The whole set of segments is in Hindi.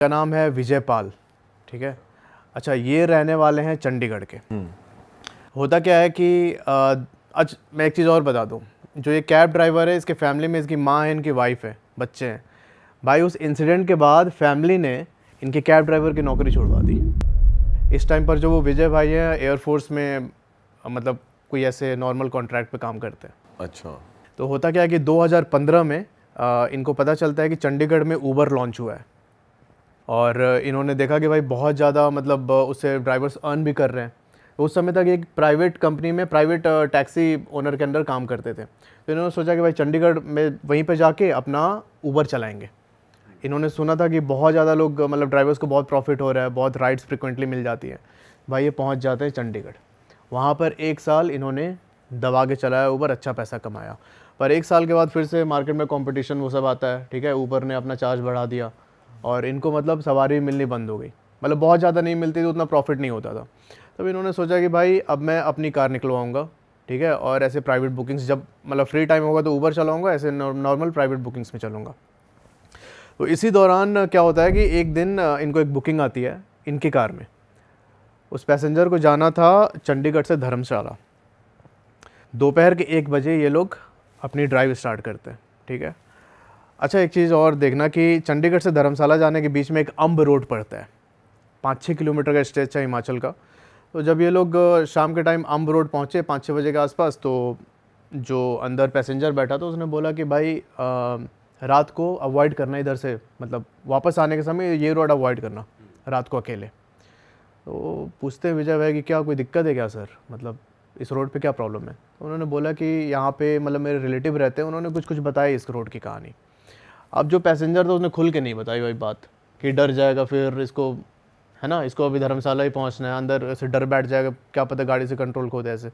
का नाम है विजय पाल, ठीक है। अच्छा, ये रहने वाले हैं चंडीगढ़ के। होता क्या है कि अच्छा मैं एक चीज़ और बता दूं, जो ये कैब ड्राइवर है इसके फैमिली में इसकी माँ है, इनकी वाइफ है, बच्चे हैं। भाई उस इंसिडेंट के बाद फैमिली ने इनके कैब ड्राइवर की नौकरी छुड़वा दी। इस टाइम पर जो वो विजय भाई हैं एयरफोर्स में मतलब कोई ऐसे नॉर्मल कॉन्ट्रैक्ट पे काम करते हैं। अच्छा। तो होता क्या है कि 2015 में इनको पता चलता है कि चंडीगढ़ में ऊबर लॉन्च हुआ है और इन्होंने देखा कि भाई बहुत ज़्यादा मतलब उससे ड्राइवर्स अर्न भी कर रहे हैं। उस समय तक एक प्राइवेट कंपनी में प्राइवेट टैक्सी ओनर के अंदर काम करते थे। तो इन्होंने सोचा कि भाई चंडीगढ़ में वहीं पे जाके अपना ऊबर चलाएंगे। इन्होंने सुना था कि बहुत ज़्यादा लोग मतलब ड्राइवर्स को बहुत प्रॉफिट हो रहा है, बहुत राइड्स फ्रिक्वेंटली मिल जाती है। भाई ये पहुँच जाते हैं चंडीगढ़। वहाँ पर 1 साल इन्होंने दबा के चलाया ऊबर, अच्छा पैसा कमाया। पर 1 साल के बाद फिर से मार्केट में कंपटीशन वो सब आता है, ठीक है। ऊबर ने अपना चार्ज बढ़ा दिया और इनको मतलब सवारी मिलनी बंद हो गई, मतलब बहुत ज़्यादा नहीं मिलती तो उतना प्रॉफिट नहीं होता था। तब इन्होंने सोचा कि भाई अब मैं अपनी कार निकलवाऊँगा, ठीक है, और ऐसे प्राइवेट बुकिंग्स जब मतलब फ्री टाइम होगा तो ऊबर चलाऊँगा, ऐसे नॉर्मल प्राइवेट बुकिंग्स में चलूँगा। तो इसी दौरान क्या होता है कि एक दिन इनको एक बुकिंग आती है इनकी कार में। उस पैसेंजर को जाना था चंडीगढ़ से धर्मशाला। दोपहर के 1 बजे ये लोग अपनी ड्राइव स्टार्ट करते हैं, ठीक है। अच्छा, एक चीज़ और देखना कि चंडीगढ़ से धर्मशाला जाने के बीच में एक अम्ब रोड पड़ता है, 5-6 किलोमीटर का स्ट्रेच है हिमाचल का। तो जब ये लोग शाम के टाइम अम्ब रोड पहुँचे 5-6 बजे के आसपास, तो जो अंदर पैसेंजर बैठा था उसने बोला कि भाई रात को अवॉइड करना इधर से, मतलब वापस आने के समय ये रोड अवॉइड करना रात को अकेले। तो पूछते हैं विजय भाई कि क्या कोई दिक्कत है क्या सर, मतलब इस रोड पे क्या प्रॉब्लम है। तो उन्होंने बोला कि यहाँ पे मतलब मेरे रिलेटिव रहते हैं, उन्होंने कुछ बताया इस रोड की कहानी। अब जो पैसेंजर था उसने खुल के नहीं बताई भाई बात, कि डर जाएगा फिर इसको, है ना, इसको अभी धर्मशाला ही पहुँचना है, अंदर ऐसे डर बैठ जाएगा, क्या पता गाड़ी से कंट्रोल खो दे ऐसे।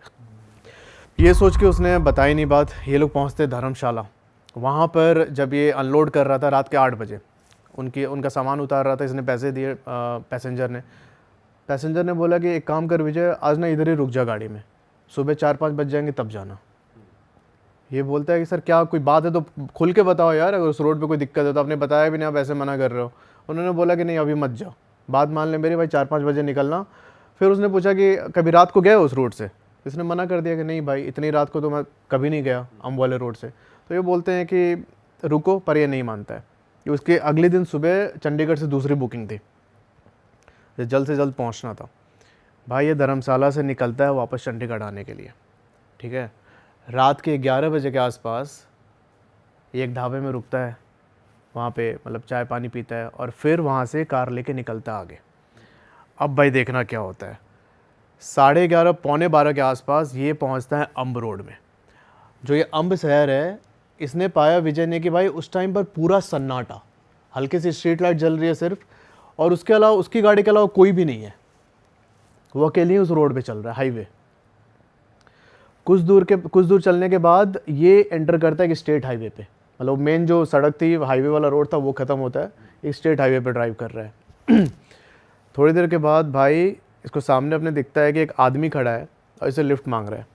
ये सोच के उसने बताई नहीं बात। ये लोग पहुँचते धर्मशाला। वहाँ पर जब ये अनलोड कर रहा था रात के 8 बजे, उनका सामान उतार रहा था, इसने पैसे दिए पैसेंजर ने बोला कि एक काम कर विजय, आज ना इधर ही रुक जा गाड़ी में, सुबह 4-5 बज जाएंगे तब जाना। ये बोलता है कि सर क्या कोई बात है तो खुल के बताओ यार, अगर उस रोड पे कोई दिक्कत है तो आपने बताया भी नहीं, आप ऐसे मना कर रहे हो। उन्होंने बोला कि नहीं अभी मत जाओ, बात मान ले मेरी भाई, 4-5 बजे निकलना। फिर उसने पूछा कि कभी रात को गए उस रोड से। इसने मना कर दिया कि नहीं भाई, इतनी रात को तो मैं कभी नहीं गया अम्ब वाले रोड से। तो ये बोलते हैं कि रुको, पर ये नहीं मानता है। कि उसके अगले दिन सुबह चंडीगढ़ से दूसरी बुकिंग थी, जल्द से जल्द पहुंचना था। भाई ये धर्मशाला से निकलता है वापस चंडीगढ़ आने के लिए, ठीक है। रात के 11 बजे के आसपास ये एक ढाबे में रुकता है, वहाँ पे मतलब चाय पानी पीता है और फिर वहाँ से कार लेके निकलता है आगे। अब भाई देखना क्या होता है, 11:30 पौने 12 के आसपास ये पहुँचता है अम्ब रोड में। जो ये अम्ब शहर है, इसने पाया विजय ने कि भाई उस टाइम पर पूरा सन्नाटा, हल्की सी स्ट्रीट लाइट जल रही है सिर्फ, और उसके अलावा उसकी गाड़ी के अलावा कोई भी नहीं है। वो अकेले ही उस रोड पे चल रहा है, हाईवे। कुछ दूर चलने के बाद ये एंटर करता है कि स्टेट हाईवे पे, मतलब मेन जो सड़क थी हाईवे वाला रोड था वो ख़त्म होता है, एक स्टेट हाईवे पे ड्राइव कर रहा है। थोड़ी देर के बाद भाई इसको सामने अपने दिखता है कि एक आदमी खड़ा है और इसे लिफ्ट मांग रहा है।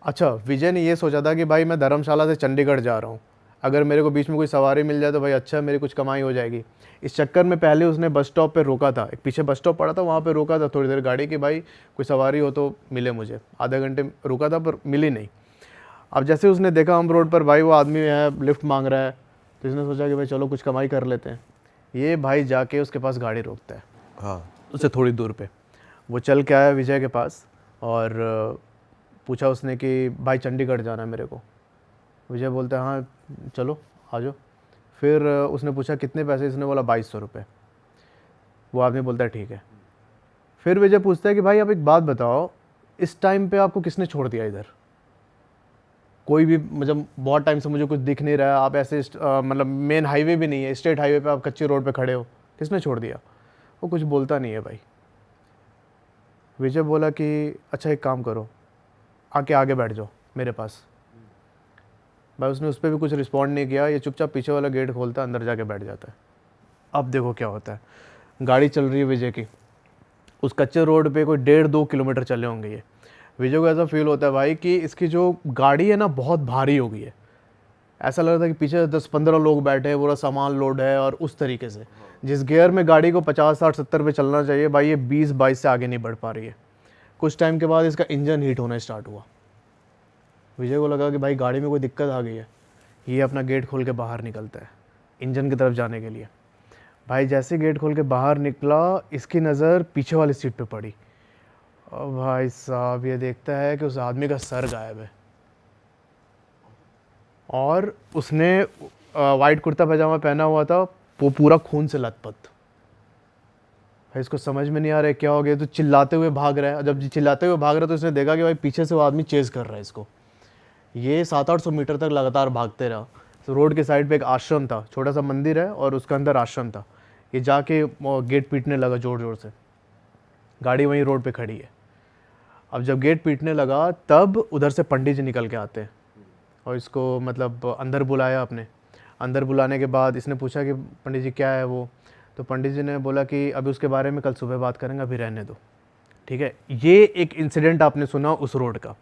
अच्छा, विजय ने ये सोचा था कि भाई मैं धर्मशाला से चंडीगढ़ जा रहा हूँ, अगर मेरे को बीच में कोई सवारी मिल जाए तो भाई अच्छा, मेरी कुछ कमाई हो जाएगी। इस चक्कर में पहले उसने बस स्टॉप पे रोका था, एक पीछे बस स्टॉप पड़ा था, वहाँ पे रोका था थोड़ी देर गाड़ी कि भाई कोई सवारी हो तो मिले मुझे। आधे घंटे रुका था पर मिली नहीं। अब जैसे उसने देखा हम रोड पर भाई वो आदमी है लिफ्ट मांग रहा है, तो इसने सोचा कि भाई चलो कुछ कमाई कर लेते हैं। ये भाई जाके उसके पास गाड़ी रोकता है, हाँ, उससे थोड़ी दूर पर। वो चल के आया विजय के पास और पूछा उसने कि भाई चंडीगढ़ जाना है मेरे को। विजय बोलता है हाँ चलो आ जाओ। फिर उसने पूछा कितने पैसे, इसने बोला 2200 रुपये। वो आदमी बोलता है ठीक है। फिर विजय पूछता है कि भाई आप एक बात बताओ, इस टाइम पे आपको किसने छोड़ दिया इधर? कोई भी, मतलब बहुत टाइम से मुझे कुछ दिख नहीं रहा है, आप ऐसे मतलब मेन हाईवे भी नहीं है, स्टेट हाईवे पे आप कच्ची रोड पे खड़े हो, किसने छोड़ दिया? वो कुछ बोलता नहीं है भाई। विजय बोला कि अच्छा एक काम करो, आगे बैठ जाओ मेरे पास। भाई उसने उस पर भी कुछ रिस्पॉन्ड नहीं किया, ये चुपचाप पीछे वाला गेट खोलता है, अंदर जाके बैठ जाता है। अब देखो क्या होता है, गाड़ी चल रही है विजय की, उस कच्चे रोड पे कोई 1.5-2 किलोमीटर चले होंगे ये। विजय को ऐसा फील होता है भाई कि इसकी जो गाड़ी है ना बहुत भारी हो गई है। ऐसा लग रहा था कि पीछे 10-15 लोग बैठे हैं, पूरा सामान लोड है और उस तरीके से। जिस गियर में गाड़ी को 50, 60, 70 पे चलना चाहिए भाई ये 20, 22 से आगे नहीं बढ़ पा रही है। कुछ टाइम के बाद इसका इंजन हीट होना स्टार्ट हुआ। विजय को लगा कि भाई गाड़ी में कोई दिक्कत आ गई है। ये अपना गेट खोल के बाहर निकलता है इंजन की तरफ जाने के लिए। भाई जैसे गेट खोल के बाहर निकला, इसकी नज़र पीछे वाली सीट पे पड़ी और भाई साहब ये देखता है कि उस आदमी का सर गायब है और उसने वाइट कुर्ता पैजामा पहना हुआ था, वो पूरा खून से लथपथ। भाई इसको समझ में नहीं आ रहा है क्या हो गया, तो चिल्लाते हुए भाग रहा है। जब चिल्लाते हुए भाग रहा है तो इसने देखा कि भाई पीछे से वो आदमी चेज़ कर रहा है इसको। ये 700-800 मीटर तक लगातार भागते रहा। तो रोड के साइड पे एक आश्रम था, छोटा सा मंदिर है और उसके अंदर आश्रम था। ये जाके गेट पीटने लगा ज़ोर ज़ोर से। गाड़ी वहीं रोड पे खड़ी है। अब जब गेट पीटने लगा तब उधर से पंडित जी निकल के आते हैं और इसको मतलब अंदर बुलाया अपने। अंदर बुलाने के बाद इसने पूछा कि पंडित जी क्या है वो, तो पंडित जी ने बोला कि अभी उसके बारे में कल सुबह बात करेंगे, अभी रहने दो, ठीक है। ये एक इंसिडेंट आपने सुना उस रोड का।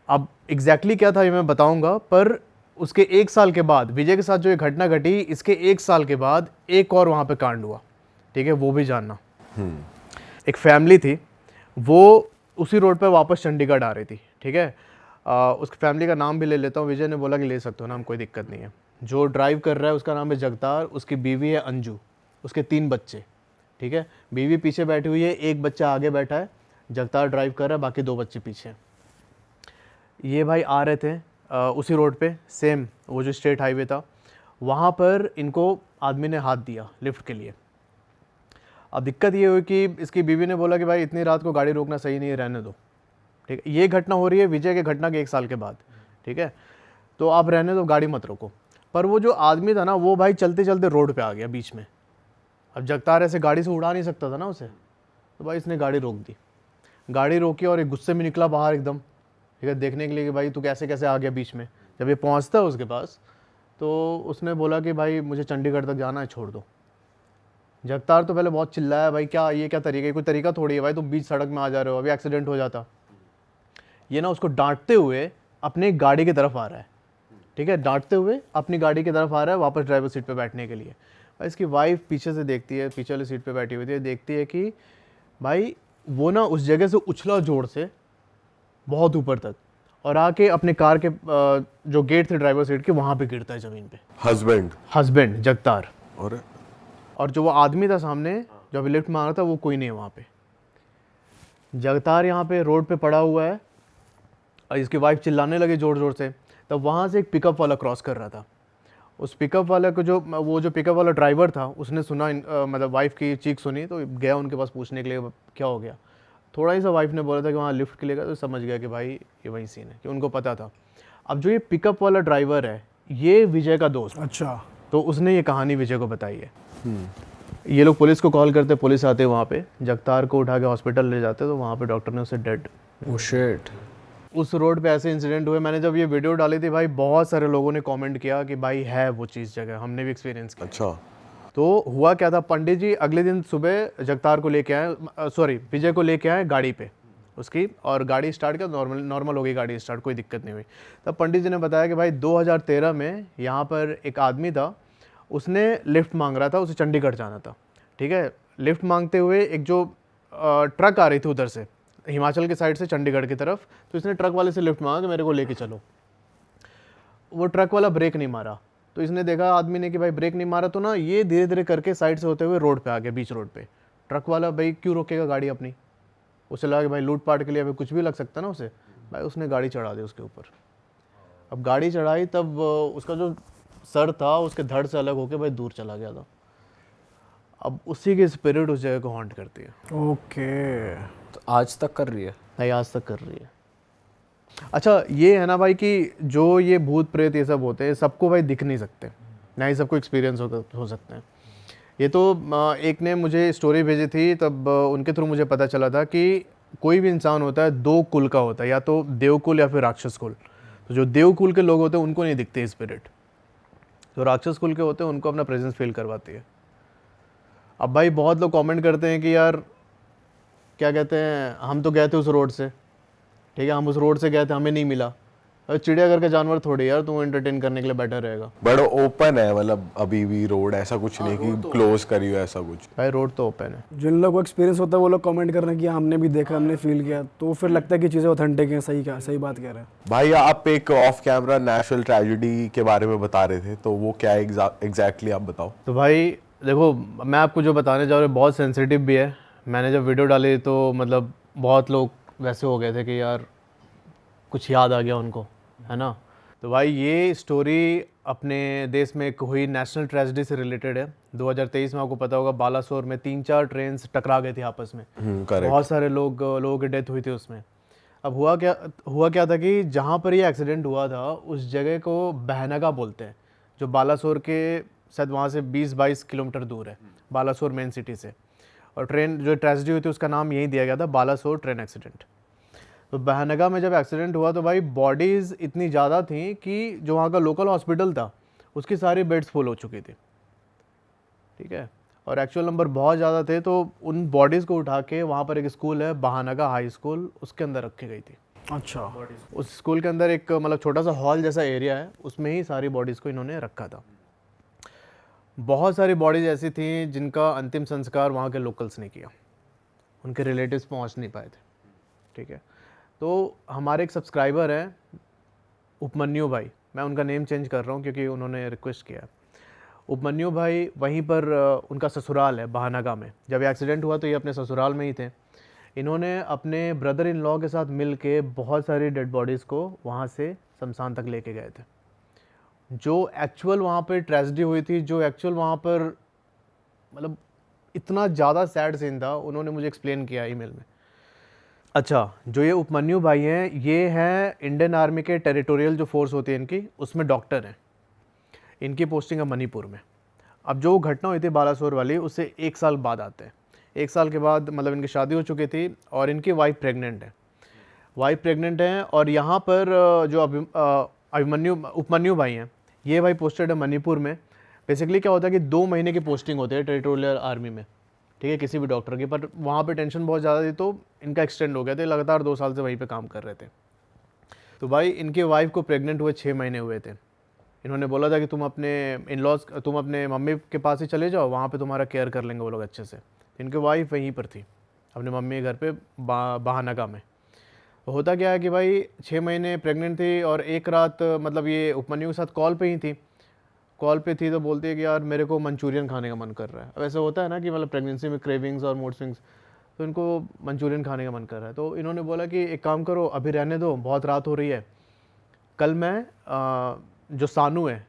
अब एग्जैक्टली क्या था ये मैं बताऊंगा, पर उसके 1 साल के बाद विजय के साथ जो ये घटना घटी, इसके 1 साल के बाद एक और वहाँ पे कांड हुआ, ठीक है, वो भी जानना। एक फैमिली थी, वो उसी रोड पे वापस चंडीगढ़ आ रही थी, ठीक है। उसकी फैमिली का नाम भी ले लेता हूँ। विजय ने बोला कि ले सकते हो नाम, कोई दिक्कत नहीं है। जो ड्राइव कर रहा है उसका नाम है जगतार, उसकी बीवी है अंजू, उसके 3 बच्चे, ठीक है। बीवी पीछे बैठी हुई है, एक बच्चा आगे बैठा है, जगतार ड्राइव कर रहा है, बाकी 2 बच्चे पीछे हैं। ये भाई आ रहे थे उसी रोड पे, सेम वो जो स्टेट हाईवे था, वहाँ पर इनको आदमी ने हाथ दिया लिफ्ट के लिए। अब दिक्कत ये हुई कि इसकी बीवी ने बोला कि भाई इतनी रात को गाड़ी रोकना सही नहीं है, रहने दो, ठीक है। ये घटना हो रही है विजय के घटना के 1 साल के बाद, ठीक है। तो आप रहने दो, गाड़ी मत रोको। पर वो जो आदमी था ना, वो भाई चलते चलते रोड पे आ गया बीच में। अब जगतार ऐसे गाड़ी से उड़ा नहीं सकता था ना उसे, तो भाई इसने गाड़ी रोक दी। गाड़ी रोकी और एक गुस्से में निकला बाहर एकदम, ठीक है, देखने के लिए कि भाई तू कैसे कैसे आ गया बीच में। जब ये पहुंचता है उसके पास तो उसने बोला कि भाई मुझे चंडीगढ़ तक जाना है, छोड़ दो। जगतार तो पहले बहुत चिल्लाया, भाई क्या ये क्या तरीका है, कोई तरीका थोड़ी है भाई, तुम बीच सड़क में आ जा रहे हो, अभी एक्सीडेंट हो जाता। ये ना उसको डांटते हुए अपने गाड़ी की तरफ आ रहा है, ठीक है, डांटते हुए अपनी गाड़ी की तरफ आ रहा है वापस ड्राइवर सीट पे बैठने के लिए। भाई इसकी वाइफ पीछे से देखती है, पीछे वाली सीट पे बैठी हुई थी, देखती है कि भाई वो ना उस जगह से उछला जोर से बहुत ऊपर तक और आके अपने कार के जो गेट थे ड्राइवर सीट के, वहाँ पे गिरता है ज़मीन पे। हस्बैंड जगतार। और जो वो आदमी था सामने जो अभी लिफ्ट मांग रहा था, वो कोई नहीं है वहाँ पे। जगतार यहाँ पे रोड पे पड़ा हुआ है और इसकी वाइफ चिल्लाने लगे ज़ोर ज़ोर से। तब वहाँ से एक पिकअप वाला क्रॉस कर रहा था। उस पिकअप वाला को जो पिकअप वाला ड्राइवर था, उसने सुना मतलब वाइफ की चीख सुनी, तो गया उनके पास पूछने के लिए क्या हो गया। थोड़ा ही सा वाइफ ने बोला था कि वहाँ लिफ्ट के लिए गया, तो समझ गया कि भाई ये वही सीन है, कि उनको पता था। अब जो ये पिकअप वाला ड्राइवर है, ये विजय का दोस्त। अच्छा। तो उसने ये कहानी विजय को बताई है। ये लोग पुलिस को कॉल करते, पुलिस आते वहाँ पे, जगतार को उठा के हॉस्पिटल ले जाते, तो वहाँ पे डॉक्टर ने उसे डेड। Oh shit. उस रोड पे ऐसे इंसिडेंट हुए। मैंने जब ये वीडियो डाली थी भाई, बहुत सारे लोगों ने कमेंट किया कि भाई है वो चीज़ जगह, हमने भी एक्सपीरियंस किया। अच्छा। तो हुआ क्या था, पंडित जी अगले दिन सुबह जगतार को लेके आए, विजय को लेके आए गाड़ी पे उसकी, और गाड़ी स्टार्ट किया, नॉर्मल हो गई गाड़ी स्टार्ट, कोई दिक्कत नहीं हुई। तब पंडित जी ने बताया कि भाई 2013 में यहाँ पर एक आदमी था, उसने लिफ्ट मांग रहा था, उसे चंडीगढ़ जाना था, ठीक है। लिफ्ट मांगते हुए एक जो ट्रक आ रही थी उधर से, हिमाचल के साइड से चंडीगढ़ की तरफ, तो इसने ट्रक वाले से लिफ्ट मांगा कि मेरे को लेके चलो। वो ट्रक वाला ब्रेक नहीं मारा, तो इसने देखा आदमी ने कि भाई ब्रेक नहीं मारा, तो ना ये धीरे धीरे करके साइड से होते हुए रोड पे आ गया, बीच रोड पे। ट्रक वाला भाई क्यों रोकेगा गाड़ी अपनी, उसे लगा कि भाई लूटपाट के लिए अभी कुछ भी लग सकता ना उसे, भाई उसने गाड़ी चढ़ा दी उसके ऊपर। अब गाड़ी चढ़ाई तब उसका जो सर था उसके धड़ से अलग होके भाई दूर चला गया था। अब उसी की स्पिरिट उस जगह को हॉन्ट करती है। ओके। तो आज तक कर रही है? नहीं, आज तक कर रही है। अच्छा ये है ना भाई कि जो ये भूत प्रेत ये सब होते हैं, सबको भाई दिख नहीं सकते, ना ही सबको एक्सपीरियंस हो सकते हैं। ये तो एक ने मुझे स्टोरी भेजी थी, तब उनके थ्रू मुझे पता चला था कि कोई भी इंसान होता है 2 कुल का होता है, या तो देवकुल या फिर राक्षस कुल। तो जो देवकुल के लोग होते हैं उनको नहीं दिखते स्पिरिट, जो राक्षस कुल के होते हैं उनको अपना प्रेजेंस फील करवाती है। अब भाई बहुत लोग कमेंट करते हैं कि यार क्या कहते हैं, हम तो गए थे उस रोड से, ठीक है, हम उस रोड से गए थे, हमें नहीं मिला, अरे चिड़ियाघर का जानवर थोड़ी यार, तू एंटरटेन करने के लिए बैठा रहेगा। बट ओपन है, मतलब अभी भी रोड, ऐसा कुछ नहीं कि क्लोज करी हो ऐसा कुछ। भाई रोड तो ओपन है। जिन लोगों को एक्सपीरियंस होता है वो लोग कमेंट कर रहे हैं कि हमने भी देखा, हमने फील किया, तो फिर लगता है कि चीज़ें ऑथेंटिक हैं। सही बात कह रहे हैं भाई आप एक ऑफ कैमरा नेशनल ट्रेजेडी के बारे में बता रहे थे, तो वो क्या एग्जैक्टली आप बताओ। तो भाई देखो, मैं आपको जो बताने जा रहा हूँ बहुत सेंसिटिव भी है। मैंने जब वीडियो डाली तो मतलब बहुत लोग वैसे हो गए थे कि यार कुछ याद आ गया उनको, है ना। तो भाई ये स्टोरी अपने देश में एक हुई नेशनल ट्रेजेडी से रिलेटेड है। 2023 में आपको पता होगा बालासोर में 3-4 ट्रेन टकरा गई थी आपस में। करेक्ट। बहुत सारे लोगों की डेथ हुई थी उसमें। अब हुआ क्या था कि जहाँ पर ये एक्सीडेंट हुआ था उस जगह को बहनगा बोलते हैं, जो बालासोर के शायद वहाँ से 20-22 किलोमीटर दूर है, बालासोर मेन सिटी से। और ट्रेन जो ट्रेजेडी हुई थी उसका नाम यही दिया गया था, बालासोर ट्रेन एक्सीडेंट। तो बहनगा में जब एक्सीडेंट हुआ तो भाई बॉडीज़ इतनी ज़्यादा थी कि जो वहाँ का लोकल हॉस्पिटल था उसकी सारी बेड्स फुल हो चुकी थी, ठीक है। और एक्चुअल नंबर बहुत ज़्यादा थे, तो उन बॉडीज़ को उठा के वहाँ पर एक स्कूल है बहनगा हाई स्कूल, उसके अंदर रखी गई थी। अच्छा। उस स्कूल के अंदर एक मतलब छोटा सा हॉल जैसा एरिया है, उसमें ही सारी बॉडीज़ को इन्होंने रखा था। बहुत सारी बॉडीज़ ऐसी थी जिनका अंतिम संस्कार वहाँ के लोकल्स ने किया, उनके रिलेटिव्स पहुँच नहीं पाए थे, ठीक है। तो हमारे एक सब्सक्राइबर हैं उपमन्यु भाई, मैं उनका नेम चेंज कर रहा हूँ क्योंकि उन्होंने रिक्वेस्ट किया। उपमन्यु भाई वहीं पर उनका ससुराल है बहनगा में। जब ये एक्सीडेंट हुआ तो ये अपने ससुराल में ही थे। इन्होंने अपने ब्रदर इन लॉ के साथ मिल के बहुत सारी डेड बॉडीज़ को वहाँ से शमशान तक लेके गए थे। जो एक्चुअल वहाँ पर ट्रेजेडी हुई थी, जो एक्चुअल वहाँ पर मतलब इतना ज़्यादा सैड सीन था, उन्होंने मुझे एक्सप्लेन किया ईमेल में। अच्छा, जो ये उपमन्यु भाई हैं, ये हैं इंडियन आर्मी के टेरिटोरियल जो फोर्स होती है इनकी, उसमें डॉक्टर हैं। इनकी पोस्टिंग है मणिपुर में। अब जो घटना हुई थी बालासोर वाली, उससे 1 साल बाद आते हैं। 1 साल के बाद मतलब इनकी शादी हो चुकी थी और इनकी वाइफ प्रेग्नेंट है। और यहाँ पर जो उपमन्यु भाई हैं, ये भाई पोस्टेड है मणिपुर में। बेसिकली क्या होता है कि 2 महीने की पोस्टिंग होती है टेरिटोरियल आर्मी में, ठीक है, किसी भी डॉक्टर की। पर वहाँ पे टेंशन बहुत ज़्यादा थी तो इनका एक्सटेंड हो गया था, लगातार 2 साल से वहीं पे काम कर रहे थे। तो भाई इनके वाइफ को प्रेग्नेंट हुए 6 महीने हुए थे। इन्होंने बोला था कि तुम अपने मम्मी के पास ही चले जाओ, वहाँ पे तुम्हारा केयर कर लेंगे वो लोग अच्छे से। इनके वाइफ वहीं पर थी अपने मम्मी के घर पे बहनगा में। तो होता क्या है कि भाई 6 महीने प्रेग्नेंट थी और एक रात मतलब ये उपमन्यु के साथ कॉल पे थी तो बोलती है कि यार मेरे को मंचूरियन खाने का मन कर रहा है। अब ऐसा होता है ना कि मतलब प्रेगनेंसी में क्रेविंग्स और मूड स्विंग्स, तो इनको मंचूरियन खाने का मन कर रहा है। तो इन्होंने बोला कि एक काम करो, अभी रहने दो, बहुत रात हो रही है, कल मैं जो सानू है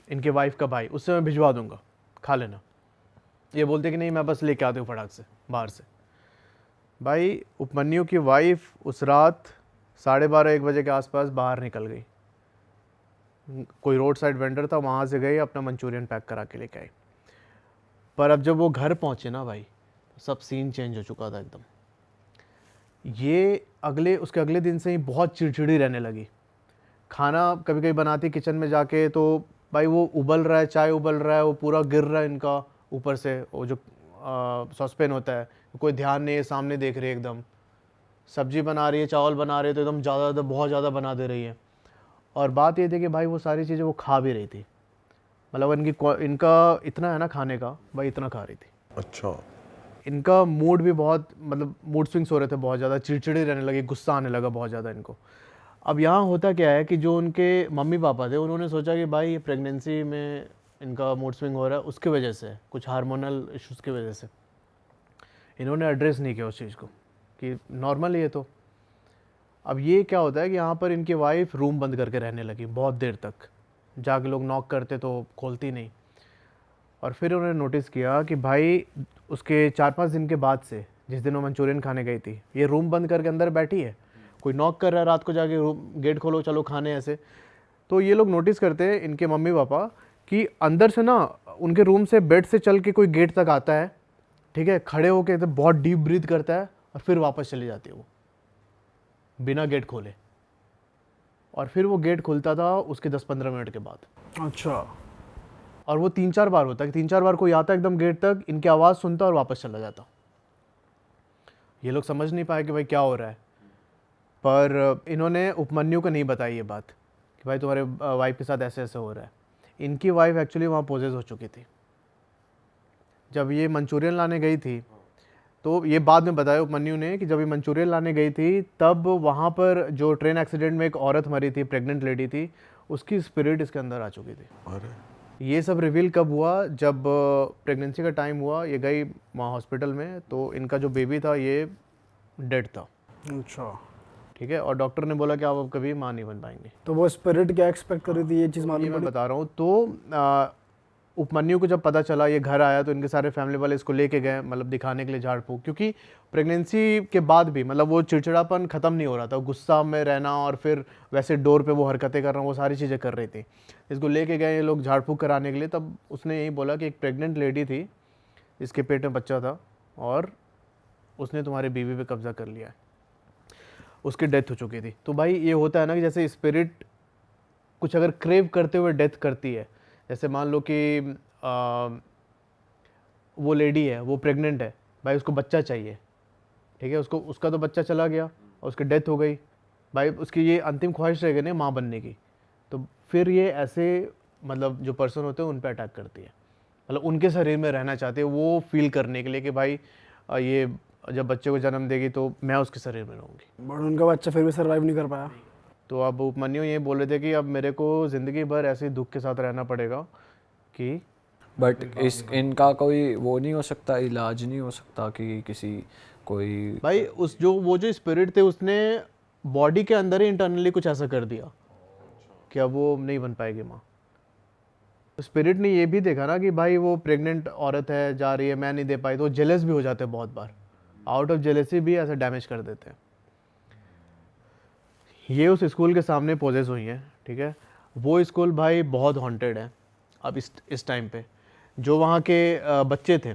इनके वाइफ का भाई, उससे मैं भिजवा दूंगा, खा लेना। ये बोलते कि नहीं मैं बस लेके आती हूँ फटाक से बाहर से। भाई उपमन्यु की वाइफ उस रात 12:30-1 बजे के आसपास बाहर निकल गई। कोई रोड साइड वेंडर था, वहाँ से गई, अपना मंचूरियन पैक करा के लेके आई। पर अब जब वो घर पहुँचे ना भाई, सब सीन चेंज हो चुका था एकदम। ये उसके अगले दिन से ही बहुत चिड़चिड़ी रहने लगी। खाना कभी कभी बनाती किचन में जाके तो भाई वो उबल रहा है, चाय उबल रहा है, वो पूरा गिर रहा है इनका ऊपर से, वो जो सॉसपेन होता है, कोई ध्यान नहीं है, सामने देख रही है एकदम। सब्जी बना रही है, चावल बना रही है तो एकदम ज़्यादा बहुत ज़्यादा बना दे रही है। और बात ये थी कि भाई वो सारी चीज़ें वो खा भी रही थी, मतलब इनका इतना है ना खाने का, भाई इतना खा रही थी। अच्छा। इनका मूड भी बहुत मतलब मूड स्विंग्स हो रहे थे, बहुत ज़्यादा चिड़चिड़ी रहने लगी, गुस्सा आने लगा बहुत ज़्यादा इनको। अब यहाँ होता क्या है कि जो उनके मम्मी पापा थे उन्होंने सोचा कि भाई ये प्रेगनेंसी में इनका मूड स्विंग हो रहा है, उसकी वजह से, कुछ हार्मोनल इश्यूज़ की वजह से। इन्होंने एड्रेस नहीं किया उस चीज़ को कि नॉर्मल ही है। तो अब ये क्या होता है कि यहाँ पर इनकी वाइफ रूम बंद करके रहने लगी बहुत देर तक, जाके लोग नॉक करते तो खोलती नहीं। और फिर उन्होंने नोटिस किया कि भाई उसके 4-5 दिन के बाद से, जिस दिन वो मंचूरियन खाने गई थी, ये रूम बंद करके अंदर बैठी है, कोई नॉक कर रहा है रात को, जाके गेट खोलो चलो खाने ऐसे। तो ये लोग नोटिस करते हैं इनके मम्मी पापा कि अंदर से ना उनके रूम से बेड से चल के कोई गेट तक आता है, ठीक है, खड़े होके तो बहुत डीप ब्रीथ करता है और फिर वापस चली जाती है वो बिना गेट खोले। और फिर वो गेट खुलता था उसके 10-15 मिनट के बाद। अच्छा। और वो 3-4 बार होता है, 3-4 बार कोई आता एकदम गेट तक, इनकी आवाज़ सुनता और वापस चला जाता। ये लोग समझ नहीं पाए कि भाई क्या हो रहा है। पर इन्होंने उपमन्यु को नहीं बताई ये बात कि भाई तुम्हारे वाइफ के साथ ऐसे ऐसे हो रहा है। इनकी वाइफ एक्चुअली वहाँ पोजेस हो चुकी थी। जब ये मंचूरियन लाने गई थी, तो ये बाद में बताया उपमन्यु ने कि जब ये मंचूरियन लाने गई थी तब वहाँ पर जो ट्रेन एक्सीडेंट में एक औरत मरी थी, प्रेग्नेंट लेडी थी, उसकी स्पिरिट इसके अंदर आ चुकी थी। अरे ये सब रिवील कब हुआ, जब प्रेगनेंसी का टाइम हुआ, ये गई वहाँ हॉस्पिटल में, तो इनका जो बेबी था ये डेड था। अच्छा, ठीक है, और डॉक्टर ने बोला कि आप अब कभी माँ नहीं बन पाएंगे। तो वो स्पिरिट क्या एक्सपेक्ट कर रही थी, ये चीज़ ये मालूम मैं पड़ी? बता रहा हूँ। तो उपमन्यु को जब पता चला, ये घर आया, तो इनके सारे फैमिली वाले इसको लेके गए, मतलब दिखाने के लिए झाड़ फूक, क्योंकि प्रेगनेंसी के बाद भी मतलब वो चिड़चिड़ापन ख़त्म नहीं हो रहा था, गुस्सा में रहना और फिर वैसे डोर पे वो हरकतें करना, वो सारी चीज़ें कर रही थी। इसको लेके गए ये लोग झाड़ फूक कराने के लिए, तब उसने यही बोला कि एक प्रेग्नेंट लेडी थी, इसके पेट में बच्चा था और उसने तुम्हारी बीवी पे कब्जा कर लिया है, उसकी डेथ हो चुकी थी। तो भाई ये होता है ना कि जैसे स्पिरिट कुछ अगर क्रेव करते हुए डेथ करती है, जैसे मान लो कि वो लेडी है, वो प्रेग्नेंट है, भाई उसको बच्चा चाहिए, ठीक है, उसका तो बच्चा चला गया और उसकी डेथ हो गई, भाई उसकी ये अंतिम ख्वाहिश रह गई ना माँ बनने की, तो फिर ये ऐसे मतलब जो पर्सन होते हैं उन पे अटैक करती है, मतलब उनके शरीर में रहना चाहती है, वो फील करने के लिए कि भाई ये जब बच्चे को जन्म देगी तो मैं उसके शरीर में रहूँगी। बट उनका बच्चा फिर भी सर्वाइव नहीं कर पाया। तो अब उपमन्यु ये बोल रहे थे कि अब मेरे को ज़िंदगी भर ऐसे ही दुख के साथ रहना पड़ेगा कि बट इस इनका कोई वो नहीं हो सकता, इलाज नहीं हो सकता कि किसी कोई भाई वो जो स्पिरिट थे उसने बॉडी के अंदर ही इंटरनली कुछ ऐसा कर दिया कि अब वो नहीं बन पाएगी माँ। स्पिरिट ने ये भी देखा ना कि भाई वो प्रेग्नेंट औरत है, जा रही है, मैं नहीं दे पाई, तो जेलस भी हो जाते हैं बहुत बार, आउट ऑफ जेलसी भी ऐसा डैमेज कर देते हैं। ये उस स्कूल के सामने पोजेस हुई हैं, ठीक है, वो स्कूल भाई बहुत हॉन्टेड है अब इस टाइम पे। जो वहाँ के बच्चे थे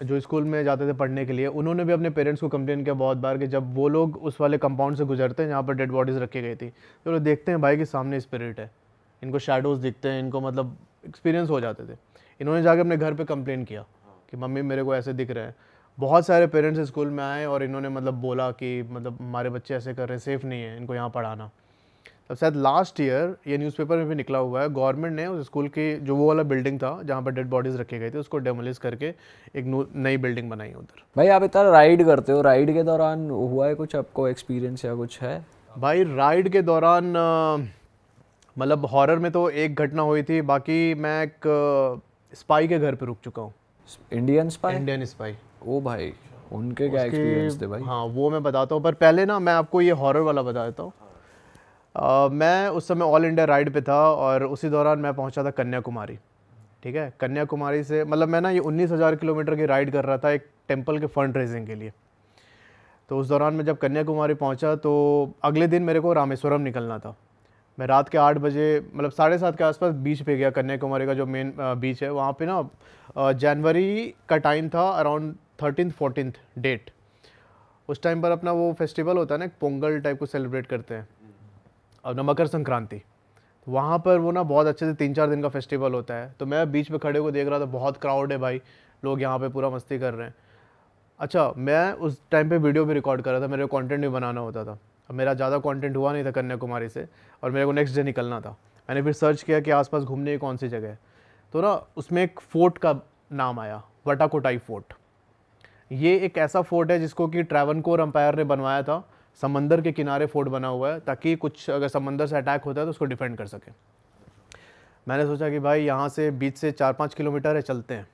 जो स्कूल में जाते थे पढ़ने के लिए, उन्होंने भी अपने पेरेंट्स को कंप्लेन किया बहुत बार कि जब वो लोग उस वाले कंपाउंड से गुजरते हैं जहाँ पर डेड बॉडीज़ रखी गई थी, तो लोग देखते हैं भाई कि सामने स्पिरिट है, इनको शैडोज़ दिखते हैं, इनको मतलब एक्सपीरियंस हो जाते थे। इन्होंने जाकर अपने घर पे कंप्लेन किया कि मम्मी मेरे को ऐसे दिख रहे हैं। बहुत सारे पेरेंट्स स्कूल में आए और इन्होंने मतलब बोला कि मतलब हमारे बच्चे ऐसे कर रहे हैं, सेफ़ नहीं है इनको यहाँ पढ़ाना। तब शायद लास्ट ईयर ये न्यूज़पेपर में भी निकला हुआ है, गवर्नमेंट ने उस स्कूल की जो वो वाला बिल्डिंग था जहाँ पर डेड बॉडीज़ रखे गए थे उसको डेमोलिश करके एक नई बिल्डिंग बनाई उधर। भाई आप इतना राइड करते हो, राइड के दौरान हुआ है कुछ आपको एक्सपीरियंस या कुछ है? भाई राइड के दौरान मतलब हॉरर में तो एक घटना हुई थी, बाकी मैं एक स्पाई के घर पे रुक चुका हूँ। Indian spy? Indian spy. ओ भाई, उनके क्या एक्सपीरियंस थे भाई? हाँ वो मैं बताता हूँ, पर पहले ना मैं आपको ये हॉरर वाला बता देता हूँ। मैं उस समय ऑल इंडिया राइड पे था और उसी दौरान मैं पहुंचा था कन्याकुमारी। ठीक है, कन्याकुमारी से मतलब मैं ना ये 19,000 किलोमीटर की राइड कर रहा था एक टेंपल के फंड रेजिंग के लिए। तो उस दौरान मैं जब कन्याकुमारी पहुंचा तो अगले दिन मेरे को रामेश्वरम निकलना था। मैं रात के 8 बजे मतलब 7:30 के आसपास बीच पे गया, कन्याकुमारी का जो मेन बीच है वहाँ पे ना जनवरी का टाइम था, अराउंड 13th-14th डेट। उस टाइम पर अपना वो फेस्टिवल होता है ना, एक पोंगल टाइप को सेलिब्रेट करते हैं, और ना मकर संक्रांति। तो वहाँ पर वो ना बहुत अच्छे से 3-4 दिन का फेस्टिवल होता है। तो मैं बीच पे खड़े को देख रहा था, बहुत क्राउड है भाई, लोग यहाँ पे पूरा मस्ती कर रहे हैं। अच्छा, मैं उस टाइम पे वीडियो भी रिकॉर्ड कर रहा था, मेरे को कंटेंट भी बनाना होता था। अब मेरा ज़्यादा कंटेंट हुआ नहीं था कन्याकुमारी से और मेरे को नेक्स्ट डे निकलना था। मैंने फिर सर्च किया कि आसपास घूमने की कौन सी जगह है, तो ना उसमें एक फ़ोर्ट का नाम आया, वटाकोटाई फोर्ट। ये एक ऐसा फोर्ट है जिसको कि ट्रैवनकोर एम्पायर ने बनवाया था। समंदर के किनारे फोर्ट बना हुआ है ताकि कुछ अगर समंदर से अटैक होता है तो उसको डिफेंड कर सके। मैंने सोचा कि भाई यहाँ से बीच से 4-5 किलोमीटर है, चलते हैं।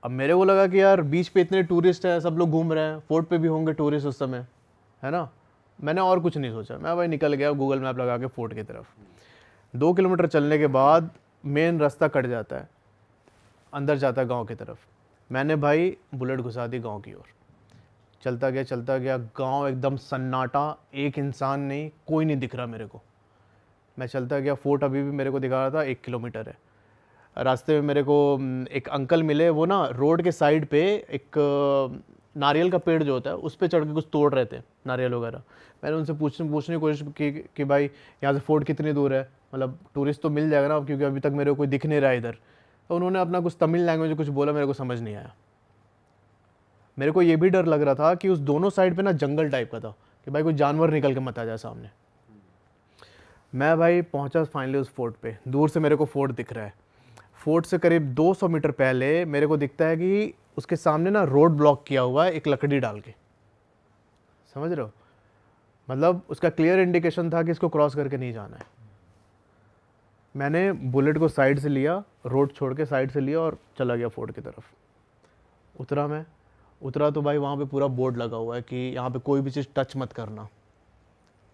अब मेरे को लगा कि यार बीच पे इतने टूरिस्ट हैं, सब लोग घूम रहे हैं, फोर्ट पे भी होंगे टूरिस्ट उस समय, है ना। मैंने और कुछ नहीं सोचा, मैं भाई निकल गया गूगल मैप लगा के फोर्ट की तरफ। 2 किलोमीटर चलने के बाद मेन रास्ता कट जाता है, अंदर जाता है गाँव की तरफ। मैंने भाई बुलेट घुसा दी गाँव की ओर, चलता गया। गांव एकदम सन्नाटा, एक इंसान नहीं, कोई नहीं दिख रहा मेरे को। मैं चलता गया, फोर्ट अभी भी मेरे को दिखा रहा था 1 किलोमीटर है। रास्ते में मेरे को एक अंकल मिले, वो ना रोड के साइड पे एक नारियल का पेड़ जो होता है उस पर चढ़ के कुछ तोड़ रहे थे, नारियल वगैरह। मैंने उनसे पूछने की कोशिश की कि भाई यहाँ से फोर्ट कितनी दूर है, मतलब टूरिस्ट तो मिल जाएगा ना, क्योंकि अभी तक मेरे को कोई दिख नहीं रहा इधर। तो उन्होंने अपना कुछ तमिल लैंग्वेज में कुछ बोला, मेरे को समझ नहीं आया। मेरे को ये भी डर लग रहा था कि उस दोनों साइड पे ना जंगल टाइप का था, कि भाई कोई जानवर निकल के मत आ जाए सामने। मैं भाई पहुंचा फाइनली उस फोर्ट पे। दूर से मेरे को फोर्ट दिख रहा है। फोर्ट से करीब 200 मीटर पहले मेरे को दिखता है कि उसके सामने ना रोड ब्लॉक किया हुआ है एक लकड़ी डाल के। समझ रहे हो? मतलब उसका क्लियर इंडिकेशन था कि इसको क्रॉस करके नहीं जाना है। मैंने बुलेट को साइड से लिया, रोड छोड़ के साइड से लिया और चला गया फोर्ट की तरफ। उतरा तो भाई वहाँ पे पूरा बोर्ड लगा हुआ है कि यहाँ पे कोई भी चीज़ टच मत करना,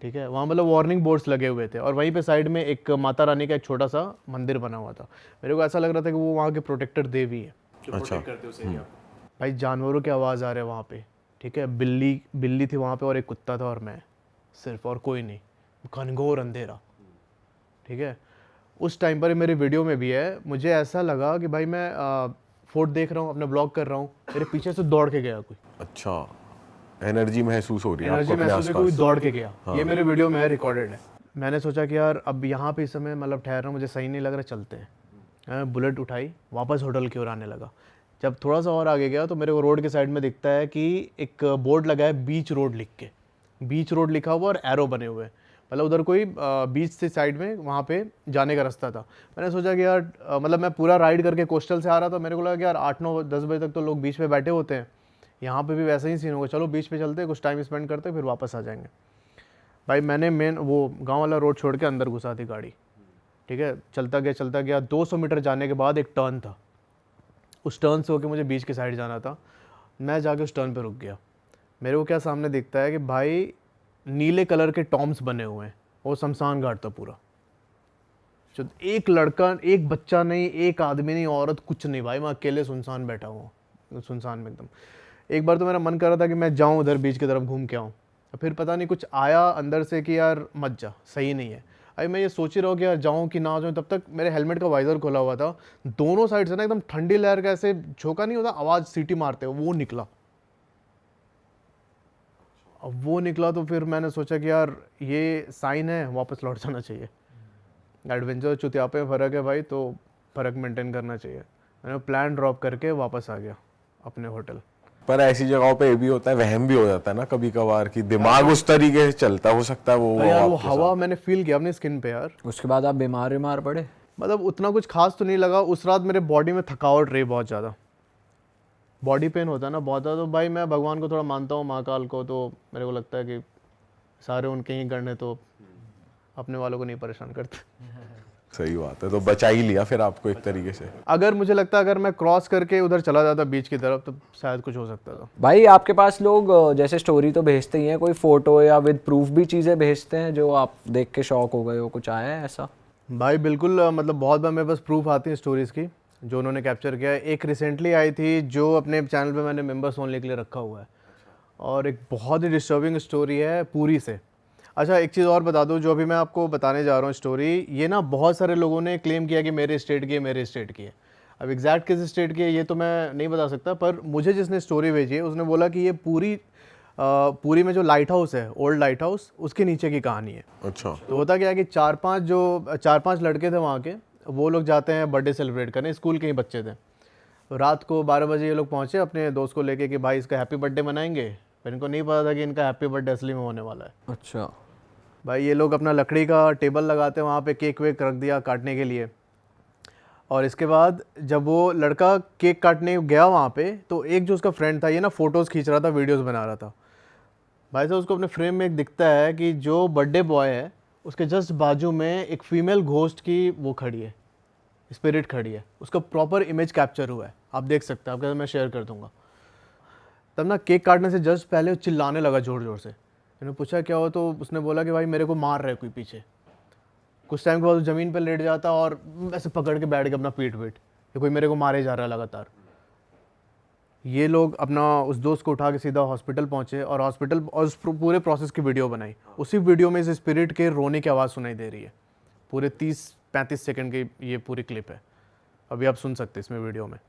ठीक है। वहाँ मतलब वार्निंग बोर्ड्स लगे हुए थे और वहीं पे साइड में एक माता रानी का एक छोटा सा मंदिर बना हुआ था। मेरे को ऐसा लग रहा था कि वो वहाँ के प्रोटेक्टर देवी है, जो प्रोटेक्ट करते उस एरिया को। भाई जानवरों की आवाज़ आ रहा है वहाँ पे, ठीक है। बिल्ली थी वहाँ पे और एक कुत्ता था और मैं सिर्फ, और कोई नहीं। घनघोर अंधेरा, ठीक है। उस टाइम पर मेरे वीडियो में भी है, मुझे ऐसा लगा कि भाई मैं फोर्ट देख रहा हूँ, अपने ब्लॉग कर रहा हूँ, मेरे पीछे से दौड़ के गया कोई। अच्छा, एनर्जी महसूस हो रही है एनर्जी आपको अपने महसूस आसपास? कोई दौड़ के गया। ये मेरे वीडियो में है, रिकॉर्डेड है। मैंने सोचा कि यार अब यहाँ पे इस समय मतलब ठहर रहा हूँ, मुझे सही नहीं लग रहा, चलते हैं। मैं बुलेट उठाई, वापस होटल की ओर आने लगा। जब थोड़ा सा और आगे गया तो मेरे को रोड के साइड में दिखता है कि एक बोर्ड लगा है बीच रोड लिख के। बीच रोड लिखा हुआ और एरो बने हुए, मतलब उधर कोई बीच से साइड में वहाँ पे जाने का रास्ता था। मैंने सोचा कि यार मतलब मैं पूरा राइड करके कोस्टल से आ रहा था, मेरे को लगा कि यार 8-9-10 बजे तक तो लोग बीच पे बैठे होते हैं, यहाँ पे भी वैसा ही सीन होगा, चलो बीच पे चलते, कुछ टाइम स्पेंड करते, फिर वापस आ जाएंगे। भाई मैंने मेन वो गांव वाला रोड छोड़ के अंदर घुसा दी गाड़ी, ठीक है। चलता गया 200 मीटर जाने के बाद एक टर्न था, उस टर्न से होकर मुझे बीच की साइड जाना था। मैं जाके उस टर्न पे रुक गया। मेरे को क्या सामने दिखता है कि भाई नीले कलर के टॉम्स बने हुए हैं, वो शमशान घाट था पूरा। जो एक लड़का, एक बच्चा नहीं, एक आदमी नहीं, औरत, कुछ नहीं भाई। मैं अकेले सुनसान बैठा हुआ, सुनसान में एकदम। एक बार तो मेरा मन कर रहा था कि मैं जाऊं उधर बीच की तरफ घूम के आऊं, फिर पता नहीं कुछ आया अंदर से कि यार मत जा, सही नहीं है। अभी मैं ये सोच ही रहा हूँ कि यार जाऊँ कि ना जाऊँ, तब तक मेरे हेलमेट का वाइजर खोला हुआ था। दोनों साइड से ना एकदम ठंडी लहर का ऐसे झोंका नहीं होता, आवाज़ सीटी मारते वो निकला। अब वो निकला तो फिर मैंने सोचा कि यार ये साइन है, वापस लौट जाना चाहिए। एडवेंचर चुतियापे में फ़र्क है भाई, तो फ़र्क मेंटेन करना चाहिए। मैंने प्लान ड्रॉप करके वापस आ गया अपने होटल। पर ऐसी जगहों पे ये भी होता है, वहम भी हो जाता है ना कभी कभार कि दिमाग उस तरीके से चलता, हो सकता है वो यार वो आपके हवा मैंने फील किया अपनी स्किन पे यार। उसके बाद आप बीमार पड़े? मतलब उतना कुछ खास तो नहीं लगा। उस रात मेरे बॉडी में थकावट रही बहुत ज़्यादा, बॉडी पेन होता है ना बहुत ज़्यादा। तो भाई मैं भगवान को थोड़ा मानता हूँ, महाकाल को, तो मेरे को लगता है कि सारे उनके ही गढ़ तो अपने वालों को नहीं परेशान करते। सही बात है, तो बचा ही लिया फिर आपको एक तरीके से। अगर मुझे लगता है अगर मैं क्रॉस करके उधर चला जाता बीच की तरफ तो शायद कुछ हो सकता था। भाई आपके पास लोग जैसे स्टोरी तो भेजते ही हैं, कोई फोटो या विद प्रूफ भी चीज़ें भेजते हैं जो आप देख के शॉक हो गए हो? कुछ आया है ऐसा? भाई बिल्कुल, मतलब बहुत बार मेरे पास प्रूफ आती है स्टोरीज़ की जो उन्होंने कैप्चर किया है। एक रिसेंटली आई थी जो अपने चैनल पे मैंने मेंबर्स ओनली के लिए रखा हुआ है, और एक बहुत ही डिस्टर्बिंग स्टोरी है पूरी से। अच्छा एक चीज़ और बता दूं, जो अभी मैं आपको बताने जा रहा हूँ स्टोरी, ये ना बहुत सारे लोगों ने क्लेम किया कि मेरे स्टेट की है, मेरे स्टेट की है। अब एग्जैक्ट किस स्टेट की है ये तो मैं नहीं बता सकता, पर मुझे जिसने स्टोरी भेजी है उसने बोला कि ये पूरी में जो लाइट हाउस है, ओल्ड लाइट हाउस, उसके नीचे की कहानी है। अच्छा। तो होता क्या है कि 4-5 लड़के थे वहाँ के, वो लोग जाते हैं बर्थडे सेलिब्रेट करने, स्कूल के ही बच्चे थे। तो रात को 12 बजे ये लोग पहुँचे अपने दोस्त को लेके कि भाई इसका हैप्पी बर्थडे मनाएंगे। पर इनको नहीं पता था कि इनका हैप्पी बर्थडे असली में होने वाला है। अच्छा भाई ये लोग अपना लकड़ी का टेबल लगाते हैं वहाँ पे, केक वेक रख दिया काटने के लिए। और इसके बाद जब वो लड़का केक काटने गया वहाँ पे, तो एक जो उसका फ्रेंड था ये ना फ़ोटोज़ खींच रहा था, वीडियोस बना रहा था। भाई साहब उसको अपने फ्रेम में एक दिखता है कि जो बर्थडे बॉय है उसके जस्ट बाजू में एक फीमेल घोस्ट की वो खड़ी है, स्पिरिट खड़ी है। उसका प्रॉपर इमेज कैप्चर हुआ है, आप देख सकते हैं, आपके साथ मैं शेयर कर दूँगा। तब ना केक काटने से जस्ट पहले वो चिल्लाने लगा ज़ोर ज़ोर से। मैंने पूछा क्या हो, तो उसने बोला कि भाई मेरे को मार रहा है कोई पीछे। कुछ टाइम के बाद ज़मीन पर लेट जाता और ऐसे पकड़ के बैठ गया अपना पीठ वेट, कि कोई मेरे को मारे जा रहा है लगातार। ये लोग अपना उस दोस्त को उठा के सीधा हॉस्पिटल पहुँचे और हॉस्पिटल और उस पूरे प्रोसेस की वीडियो बनाई। उसी वीडियो में इस स्पिरिट के रोने की आवाज़ सुनाई दे रही है। पूरे 30-35 सेकंड की ये पूरी क्लिप है, अभी आप सुन सकते हैं इसमें वीडियो में।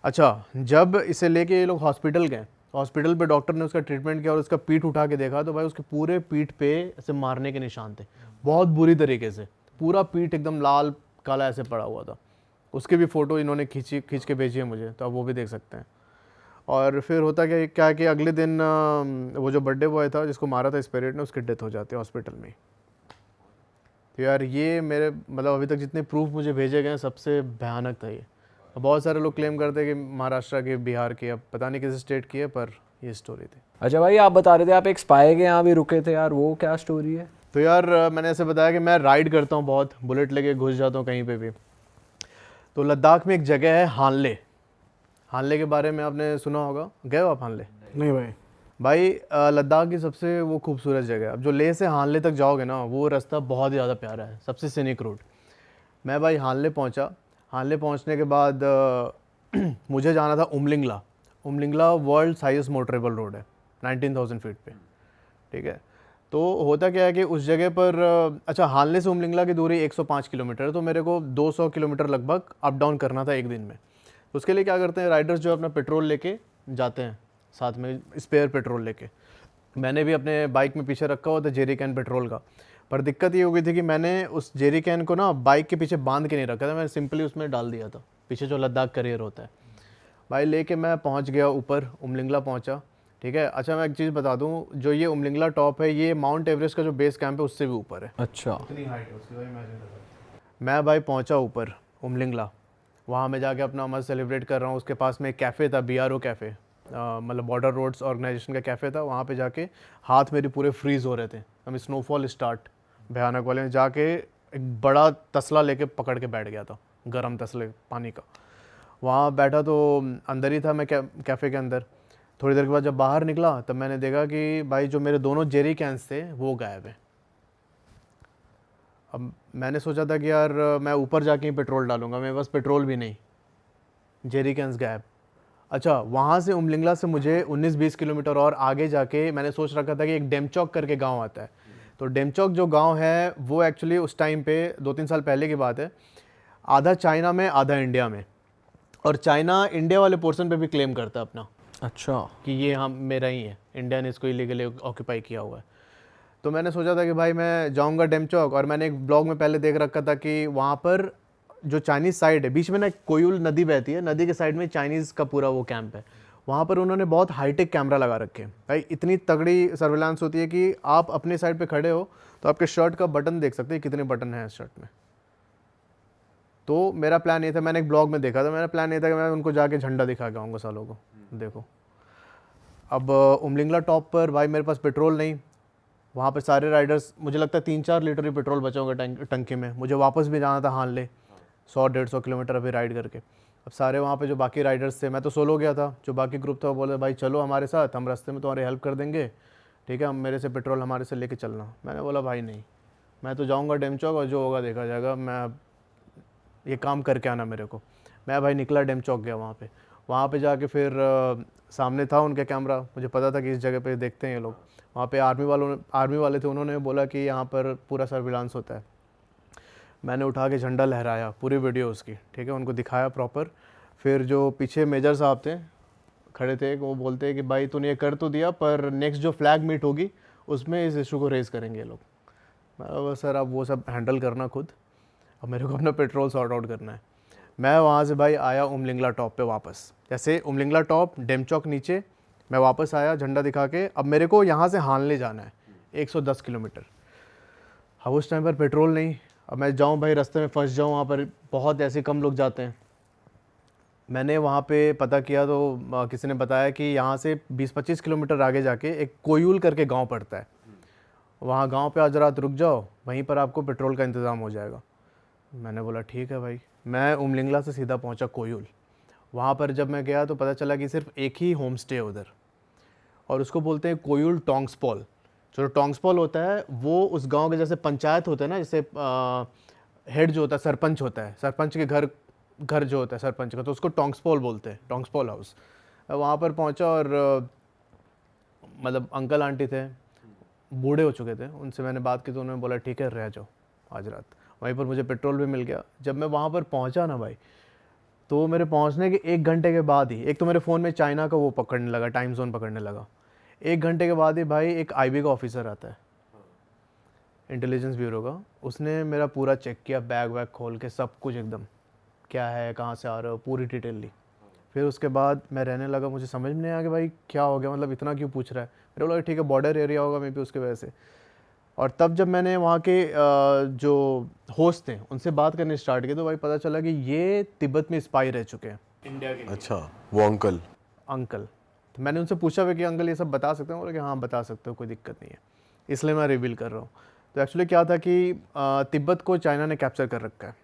अच्छा जब इसे लेके ये लोग हॉस्पिटल गए हॉस्पिटल पे डॉक्टर ने उसका ट्रीटमेंट किया और उसका पीठ उठा के देखा तो भाई उसके पूरे पीठ पे ऐसे मारने के निशान थे, बहुत बुरी तरीके से, पूरा पीठ एकदम लाल काला ऐसे पड़ा हुआ था। उसकी भी फ़ोटो इन्होंने खींच के भेजी है मुझे, तो आप वो भी देख सकते हैं। और फिर होता क्या कि अगले दिन वो जो बर्थडे बॉय था जिसको मारा था स्पिरिट ने, उसकी डेथ हो जाती है हॉस्पिटल में। तो यार ये मेरे मतलब अभी तक जितने प्रूफ मुझे भेजे गए हैं सबसे भयानक था ये। बहुत सारे लोग क्लेम करते हैं कि महाराष्ट्र के, बिहार के, अब पता नहीं किस स्टेट की है, पर ये स्टोरी थी। अच्छा भाई, आप बता रहे थे आप एक स्पाई के यहाँ भी रुके थे यार, वो क्या स्टोरी है? तो यार मैंने ऐसे बताया कि मैं राइड करता हूँ बहुत, बुलेट लेके घुस जाता हूँ कहीं पे भी। तो लद्दाख में एक जगह है हानले। हानले के बारे में आपने सुना होगा, गए हो आप हानले? नहीं भाई। भाई लद्दाख की सबसे वो खूबसूरत जगह है। अब जो लेह से हानले तक जाओगे ना, वो रास्ता बहुत ज़्यादा प्यारा है, सबसे सीनिक रूट। मैं भाई हानले पहुंचा। हानले पहुंचने के बाद मुझे जाना था Umlingla. Umlingla world highest motorable road है 19,000 फीट पे, ठीक है। तो होता क्या है कि उस जगह पर अच्छा, हानले से उमलिंगला की दूरी 105 किलोमीटर है, तो मेरे को 200 किलोमीटर लगभग अप डाउन करना था एक दिन में। तो उसके लिए क्या करते हैं राइडर्स, जो अपना पेट्रोल लेके जाते हैं साथ में, स्पेयर पेट्रोल लेके। मैंने भी अपने बाइक में पीछे रखा हुआ था जेरी कैन पेट्रोल का, पर दिक्कत ये हो गई थी कि मैंने उस जेरी कैन को ना बाइक के पीछे बांध के नहीं रखा था, मैंने सिंपली उसमें डाल दिया था पीछे, जो लद्दाख करियर होता है। भाई लेके मैं पहुंच गया ऊपर, उमलिंगला पहुंचा, ठीक है। अच्छा मैं एक चीज़ बता दूं, जो ये उमलिंगला टॉप है ये माउंट एवरेस्ट का जो बेस कैंप है उससे भी ऊपर है। अच्छा। इतनी हाइट है उसकी, भाई इमेजिन करो। मैं भाई पहुंचा ऊपर उमलिंगला, वहाँ मैं जाके अपना मस्त सेलिब्रेट कर रहा हूँ। उसके पास में एक कैफ़े था, BRO कैफ़े, मतलब बॉर्डर रोड्स ऑर्गेनाइजेशन का कैफ़े था। वहाँ पे जाके हाथ मेरे पूरे फ्रीज़ हो रहे थे, अभी स्नोफॉल स्टार्ट भयानक वाले में, जाके एक बड़ा तसला लेके पकड़ के बैठ गया था, गर्म तसले पानी का। वहाँ बैठा तो अंदर ही था मैं कैफ़े के अंदर। थोड़ी देर के बाद जब बाहर निकला तब मैंने देखा कि भाई जो मेरे दोनों जेरी कैंस थे वो गायब है। अब मैंने सोचा था कि यार मैं ऊपर जाके ही पेट्रोल डालूंगा, मेरे पास पेट्रोल भी नहीं, जेरी कैंस गायब। अच्छा, वहाँ से उमलिंगला से मुझे 19-20 किलोमीटर और आगे जाके मैंने सोच रखा था कि एक डेमचौक करके गांव आता है। तो डेमचौक जो गांव है वो एक्चुअली उस टाइम पे 2-3 साल पहले की बात है, आधा चाइना में आधा इंडिया में, और चाइना इंडिया वाले पोर्शन पे भी क्लेम करता है अपना, अच्छा। कि ये हम मेरा ही है, इंडिया ने इसको इलीगली ऑक्यूपाई किया हुआ है। तो मैंने सोचा था कि भाई मैं जाऊंगा डेमचौक, और मैंने एक ब्लॉग में पहले देख रखा था कि वहाँ पर जो चाइनीज़ साइड है, बीच में ना कोयुल नदी बहती है, नदी के साइड में चाइनीज़ का पूरा वो कैंप है। वहाँ पर उन्होंने बहुत हाईटेक कैमरा लगा रखे हैं भाई, इतनी तगड़ी सर्विलांस होती है कि आप अपने साइड पे खड़े हो तो आपके शर्ट का बटन देख सकते हैं, कितने बटन हैं शर्ट में। तो मेरा प्लान ये था, मैंने एक ब्लॉग में देखा था, मेरा प्लान ये था कि मैं उनको जाके झंडा दिखा के आऊँगा सालों को। देखो अब उमलिंगला टॉप पर भाई मेरे पास पेट्रोल नहीं, वहाँ पे सारे राइडर्स, मुझे लगता है 3-4 लीटर ही पेट्रोल बचा होगा टंकी में। मुझे वापस भी जाना था हानले, 100-150 किलोमीटर अभी राइड करके। अब सारे वहाँ पे जो बाकी राइडर्स थे, मैं तो सोलो गया था, जो बाकी ग्रुप था वो बोले भाई चलो हमारे साथ, हम रास्ते में तुम्हारी हेल्प कर देंगे, ठीक है, हम मेरे से पेट्रोल हमारे से लेके चलना। मैंने बोला भाई नहीं, मैं तो जाऊँगा डेमचौक और जो होगा देखा जाएगा, मैं ये काम करके आना मेरे को। मैं भाई निकला, डेमचौक गया वहाँ पे जाके फिर सामने था उनका कैमरा, मुझे पता था कि इस जगह पे देखते हैं ये लोग। वहाँ पे आर्मी वाले थे, उन्होंने बोला कि यहाँ पर पूरा सर्विलांस होता है। मैंने उठा के झंडा लहराया, पूरी वीडियो उसकी, ठीक है, उनको दिखाया प्रॉपर। फिर जो पीछे मेजर साहब थे खड़े थे, वो बोलते हैं कि भाई तूने ये कर तो दिया, पर नेक्स्ट जो फ्लैग मीट होगी उसमें इस इशू को रेज़ करेंगे ये लोग। मैं बोला सर आप वो सब हैंडल करना खुद, अब मेरे को अपना पेट्रोल सॉर्ट आउट करना है। मैं वहाँ से भाई आया उमलिंगला टॉप पे वापस, जैसे उमलिंगला टॉप, डेमचौक नीचे, मैं वापस आया झंडा दिखा के। अब मेरे को यहाँ से हानले जाना है 110 किलोमीटर। अब उस टाइम पर पेट्रोल नहीं, अब मैं जाऊँ भाई रास्ते में फंस जाऊँ, वहाँ पर बहुत ऐसे कम लोग जाते हैं। मैंने वहाँ पे पता किया तो किसी ने बताया कि यहाँ से 20-25 किलोमीटर आगे जाके एक कोयुल करके गाँव पड़ता है, वहाँ गाँव पे आज रात रुक जाओ, वहीं पर आपको पेट्रोल का इंतज़ाम हो जाएगा। मैंने बोला ठीक है भाई। मैं उमलिंगला से सीधा पहुंचा कोयुल। वहाँ पर जब मैं गया तो पता चला कि सिर्फ एक ही होम स्टे है उधर, और उसको बोलते हैं कोयुल टोंग्सपॉल। जो टोंग्सपॉल होता है वो उस गांव के जैसे पंचायत होता है ना, जैसे हेड जो होता है सरपंच होता है, सरपंच के घर जो होता है सरपंच का, तो उसको टोंग्सपॉल बोलते हैं, टोंग्सपॉल हाउस। वहाँ पर पहुँचा और मतलब अंकल आंटी थे, बूढ़े हो चुके थे, उनसे मैंने बात की तो उन्होंने बोला ठीक है रह जाओ आज रात। वहीं पर मुझे पेट्रोल भी मिल गया। जब मैं वहाँ पर पहुँचा ना भाई, तो मेरे पहुंचने के 1 घंटे के बाद ही, एक तो मेरे फ़ोन में चाइना का वो पकड़ने लगा, टाइम जोन पकड़ने लगा। 1 घंटे के बाद ही भाई एक आईबी का ऑफिसर आता है, इंटेलिजेंस ब्यूरो का। उसने मेरा पूरा चेक किया, बैग वैग खोल के सब कुछ एकदम, क्या है, कहाँ से आ रहे हो, पूरी डिटेल ली। फिर उसके बाद मैं रहने लगा, मुझे समझ में नहीं आया कि भाई क्या हो गया, मतलब इतना क्यों पूछ रहा है। मेरे बोला ठीक है, बॉर्डर एरिया होगा मे भी उसके वजह से। और तब जब मैंने वहाँ के जो होस्ट थे उनसे बात करने स्टार्ट किया, तो भाई पता चला कि ये तिब्बत में स्पाई रह चुके हैं इंडिया के। अच्छा, वो अंकल। तो मैंने उनसे पूछा हुआ कि अंकल ये सब बता सकते हैं? बोले कि हाँ बता सकते हो, कोई दिक्कत नहीं है, इसलिए मैं रिवील कर रहा हूँ। तो एक्चुअली क्या था कि तिब्बत को चाइना ने कैप्चर कर रखा है।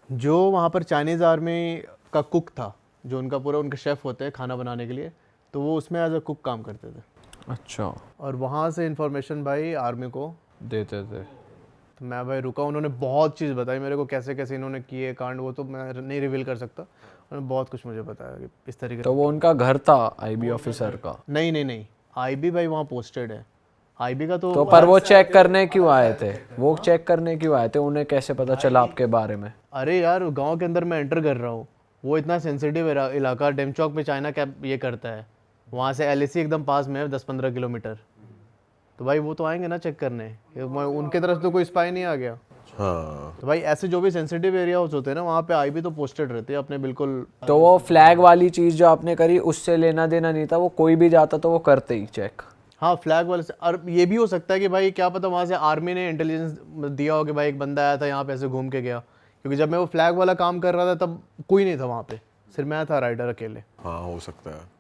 जो वहाँ पर चाइनीज़ आर्मी का कुक था, जो उनका पूरा उनके शेफ़ होते हैं खाना बनाने के लिए, तो वो उसमें एज अ कुक काम करते थे। अच्छा, और वहाँ से इन्फॉर्मेशन भाई आर्मी को देते थे। तो मैं भाई रुका, उन्होंने बहुत चीज़ बताई मेरे को, कैसे कैसे इन्होंने किए कांड, वो तो मैं नहीं रिवील कर सकता। उन्होंने बहुत कुछ मुझे बताया कि इस तरीके तो वो उनका घर था आईबी ऑफिसर का? नहीं, आईबी भाई वहाँ पोस्टेड है, आईबी का तो पर वो चेक करने क्यों आए थे? वो चेक करने क्यों आए थे? उन्हें कैसे पता चला आपके बारे में? अरे यार गांव के अंदर मैं एंटर कर रहा हूँ, वो इतना सेंसिटिव इलाका, डेमचौक में चाइना कैप ये करता है, वहाँ से एलएसी एकदम पास में है 10-15 किलोमीटर। तो भाई वो तो आएंगे ना चेक करने, उनके तरफ तो कोई स्पाई नहीं आ गया। हाँ, तो भाई ऐसे जो भी सेंसिटिव एरियाज होते हैं ना, वहाँ पे आईबी तो पोस्टेड रहते हैं अपने बिल्कुल। तो वो फ्लैग वाली चीज जो आपने करी उससे लेना देना नहीं था, वो कोई भी जाता तो वो करते ही चेक? हाँ फ्लैग वाले से। और ये भी हो सकता है कि भाई क्या पता वहाँ से आर्मी ने इंटेलिजेंस दिया हो कि भाई एक बंदा आया था यहाँ पे ऐसे घूम के गया, क्योंकि जब मैं वो फ्लैग वाला काम कर रहा था तब कोई नहीं था वहाँ पे, सिर्फ मैं था राइडर अकेले। हाँ हो सकता है।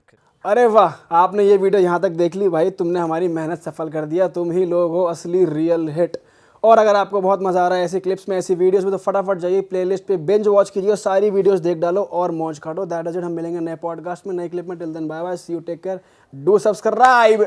अरे वाह, आपने ये वीडियो यहाँ तक देख ली भाई, तुमने हमारी मेहनत सफल कर दिया, तुम ही लोग हो असली रियल हिट। और अगर आपको बहुत मज़ा आ रहा है ऐसी क्लिप्स में, ऐसी वीडियोस में, तो फटाफट जाइए प्लेलिस्ट पे बिंज वॉच कीजिए और सारी वीडियोस देख डालो और मौज काटो। That is it. हम मिलेंगे नए पॉडकास्ट में, नए क्लिप में। Till then bye bye, see you, take care, do subscribe.